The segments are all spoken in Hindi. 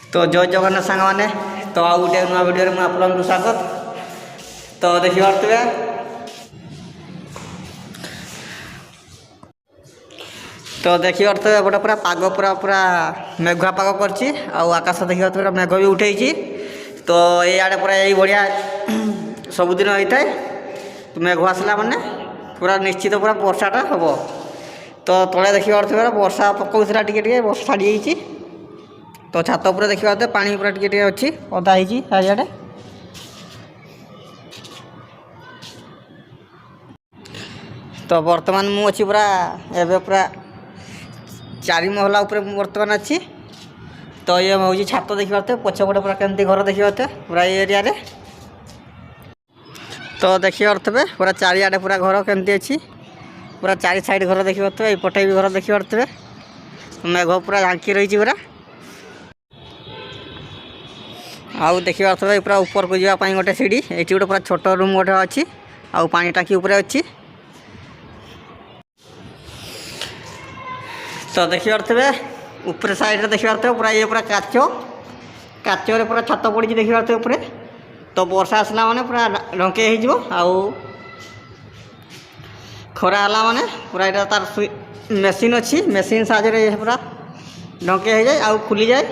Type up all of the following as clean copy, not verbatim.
तो जय जगन्नाथ सांग मैंने तो आउ गोटे नुआ वीडियो में आपको स्वागत। तो देखी पारे तो देखी पारे गोटे पूरा पाग पूरा पूरा मेघुआ पाग कर आकाश देखी पूरा मेघ भी उठे। तो ये पूरा यही बढ़िया सबुदिन होता है। तो मेघ आसला माने पूरा निश्चित पूरा वर्षाटा हम। तो तले देखी पारे वर्षा पकाउला टे वर्षा छाड़ी जाइए। तो छात उपर देखा पानी पूरा टे अच्छी अदा हो चारिड़े। तो बर्तमान मु अच्छी पूरा एवं पूरा 4 महला उपर बर्तमान अच्छी। तो ये हूँ छात देखी पारे पछपटे पूरा केमती घर देखी पारे पूरा ये एरिया रे। तो देखी पारे पूरा चारिआडे पूरा घर केमती अच्छी पूरा 4 साइड घर देखी पारे एपटे भी घर देखी पारे मेघ पूरा झांकी रही पूरा। आउ देखी पारे पूरा ऊपर को जावाई गोटे सीढ़ी ये गोटे पूरा छोट रूम गोटे अच्छी आउ पानी टांकी उपरे अच्छी। तो देखी पारे ऊपर साइड देखी पारे पूरा ये पूरा काचरे पूरा छात पड़ी देखी पारे ऊपर। तो वर्षा आसला माने पूरा ढंके हो खरा है माने पूरा यहाँ तार मेसीन अच्छी मेसीन साहाଯ୍य पूरा ढंके हो जाए आउ खुली जाए।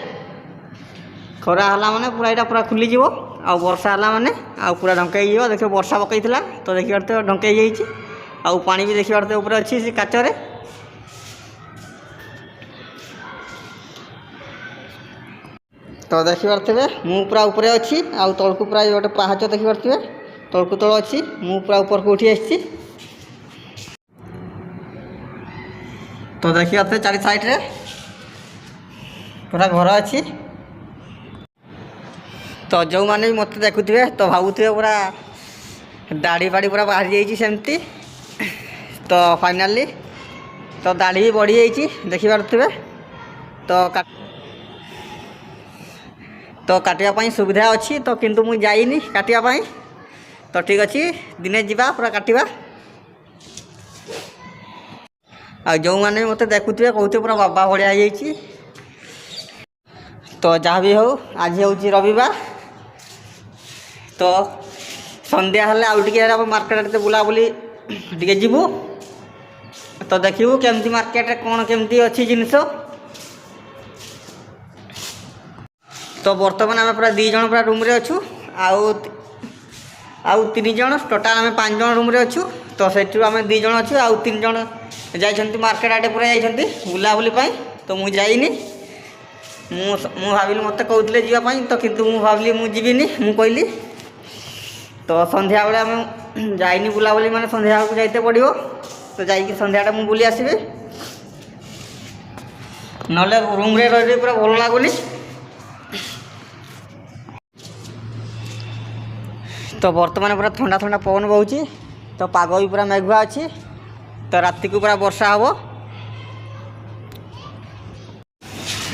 खरा है माने पूरा यहाँ पूरा खुली जीवो आउ वर्षा है माने आउ पूरा ढंके हो देखिए वर्षा पकई तो देखी पारे ढंके आउ पानी भी देखी पारे ऊपर अच्छी से काचरे। तो देखी पारे मु पूरा ऊपर अच्छी आउ तलकू पूरा गोटे पाहाच देखी पारे तलकू तल अच्छी मु पूरा ऊपर को उठी आसी। तो देखी पारे 4 साइड रे पूरा घर अच्छी। तो जो मैंने भी मत देखुए तो भावुए पूरा दाढ़ी बाड़ी पूरा बाहरी जाइए सेमती। तो फाइनाली तो दाढ़ी भी बढ़ी जाइए देखी पारे। तो काटिया सुविधा अच्छी तो किंतु मुझे जाइनी काटिया। तो ठीक अच्छी दिने जा पूरा काटिबा। आ जो मैंने मत देखुए कहते पूरा बाबा बढ़िया जाइए। तो जहाँ भी हो आज हूँ रविवार। तो संध्या हेल्ले आउ टे मार्केट बुलाबुली टे जीवु। तो देखू केमती मार्केट कौन केमती अच्छी जिनस। तो बर्तमान आम पूरा 2 जन पूरा रूम रे अच्छु आउ 3 जन टोटाल आम 5 जन रूम रे अच्छु। तो से आम 2 जन अच्छु आउ 3 जन जाइछन्ति मार्केट आटे पूरा जाइछन्ति बुलाबुली पाई। तो मुझे जाइनी मु भाविली मत कहते जावाई तो किंतु मु भाविली मु जीविनी मु कहली। तो संध्या बेले आम जाइनी बुलाबुली माने संध्या को जाइते पड़ो। तो जाइए संध्याटा मु बुली आसबि नले रूम रे रही पूरा भल लगुनि। तो बर्तमान पूरा ठंडा ठंडा पवन बहुची। तो पाग भी पूरा मेघुआ अच्छी। तो राति को पूरा वर्षा हम।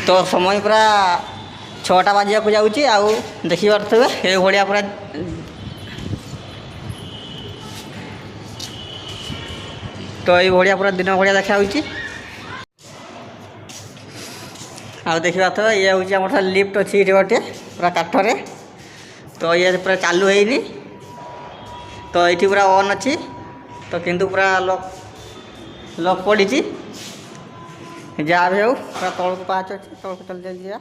तो समय पूरा 6टा बाजिया को जाऊँगी आउ देखी पारे ये भाया पूरा। तो ये भाया पूरा दिन भाया देखा आउ देखी पारे ये हूँ आम लिफ्ट अच्छी ये गोटे पूरा काठरे। तो ये पूरा चालू है तो ये पूरा ऑन अच्छी। तो किंतु पूरा लॉक पड़ी जहाँ भी हो पूरा तौल को पाँच अच्छी तौल को चल जाइए।